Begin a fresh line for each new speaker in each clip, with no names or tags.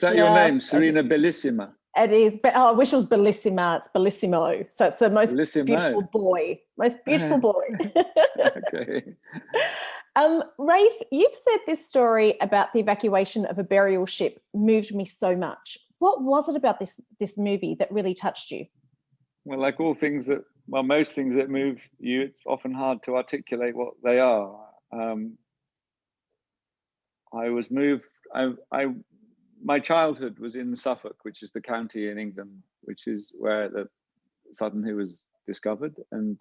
Is that your name, Serena Bellissima?
It is, but I wish it was Bellissima. It's Bellissimo. So it's the most
Bellissimo.
beautiful boy. Most beautiful boy.
Okay.
Rafe, you've said this story about the evacuation of a burial ship moved me so much. What was it about this movie that really touched you?
Well, like all things that, well, most things that move you, it's often hard to articulate what they are. I was moved. My childhood was in Suffolk, which is the county in England, which is where the Sutton Hoo was discovered. And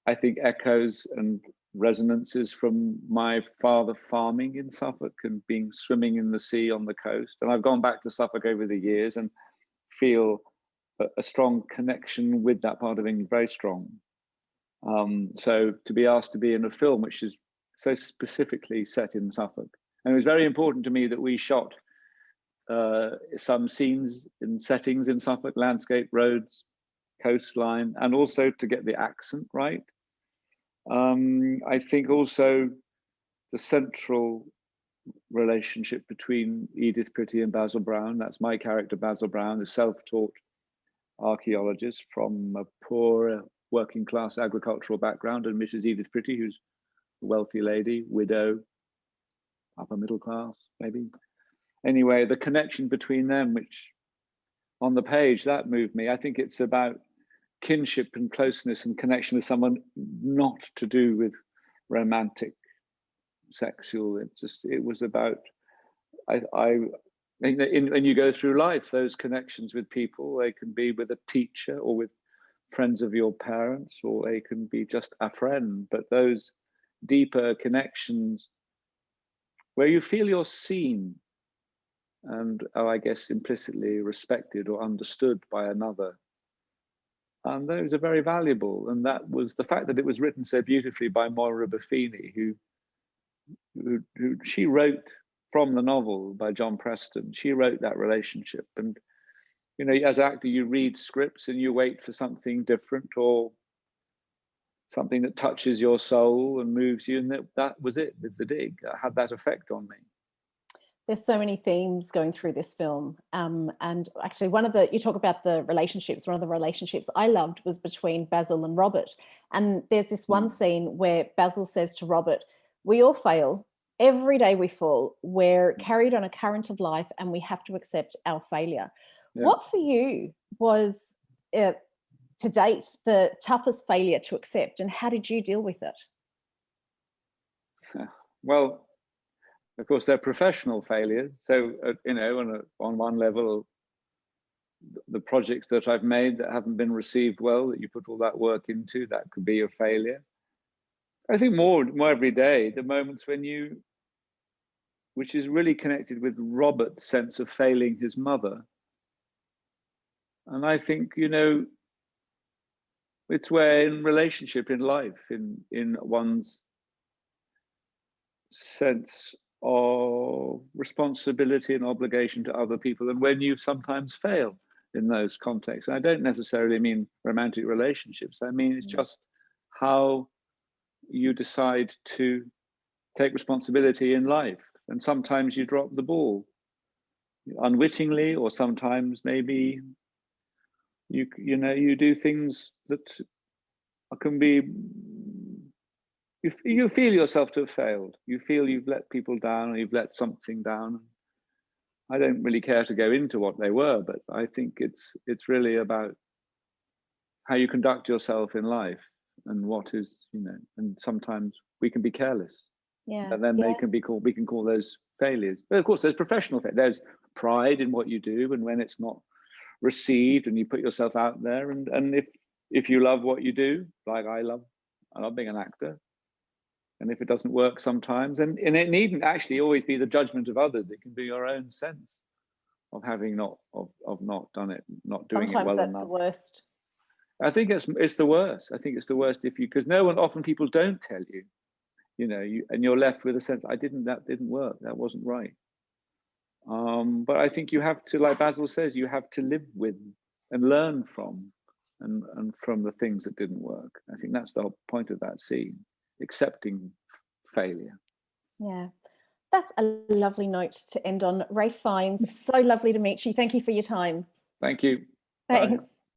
I think echoes and resonances from my father farming in Suffolk and being swimming in the sea on the coast. And I've gone back to Suffolk over the years and feel a strong connection with that part of England, very strong. So to be asked to be in a film which is so specifically set in Suffolk. And it was very important to me that we shot some scenes and settings in Suffolk, landscape, roads, coastline, and also to get the accent right. I think also the central relationship between Edith Pretty and Basil Brown, that's my character, Basil Brown, a self-taught archaeologist from a poor working class agricultural background, and Mrs. Edith Pretty, who's a wealthy lady, widow, upper middle class, maybe. Anyway, the connection between them, which on the page, that moved me. I think it's about kinship and closeness and connection with someone not to do with romantic, sexual. It was about, I think that when you go through life, those connections with people, they can be with a teacher or with friends of your parents, or they can be just a friend, but those deeper connections where you feel you're seen and I guess implicitly respected or understood by another. And those are very valuable. And that was the fact that it was written so beautifully by Moira Buffini, who she wrote from the novel by John Preston. She wrote that relationship. And, you know, as an actor, you read scripts and you wait for something different or something that touches your soul and moves you. And that was it with The Dig. That had that effect on me.
There's so many themes going through this film. And actually you talk about the relationships, one of the relationships I loved was between Basil and Robert. And there's this one scene where Basil says to Robert, we all fail. Every day we fall. We're carried on a current of life and we have to accept our failure. Yeah. What for you was, to date, the toughest failure to accept, and how did you deal with it?
Well, of course, they're professional failures. So, you know, on one level, the projects that I've made that haven't been received well, that you put all that work into, that could be a failure. I think more every day, the moments when which is really connected with Robert's sense of failing his mother. And I think, you know, it's where in relationship, in life, in one's sense of responsibility and obligation to other people, and when you sometimes fail in those contexts. And I don't necessarily mean romantic relationships. I mean, it's just how you decide to take responsibility in life. And sometimes you drop the ball unwittingly, or sometimes maybe you do things that can be, you feel yourself to have failed. You feel you've let people down, or you've let something down. I don't really care to go into what they were, but I think it's really about how you conduct yourself in life and what is, you know, and sometimes we can be careless. Yeah. And then they can be called, we can call those failures. But of course, there's professional failure. There's pride in what you do, and when it's not received and you put yourself out there, and if you love what you do, like I love being an actor, and if it doesn't work sometimes, and it needn't actually always be the judgment of others, it can be your own sense of having not done it, not doing
sometimes
it well
that's
enough.
The worst.
I think it's the worst. I think it's the worst because often people don't tell you, you know, and you're left with a sense, that didn't work, that wasn't right. But I think you have to, like Basil says, you have to live with and learn from and from the things that didn't work. I think that's the whole point of that scene, accepting failure.
Yeah. That's a lovely note to end on. Ray Fiennes, so lovely to meet you. Thank you for your time.
Thank you. Bye.
Thanks.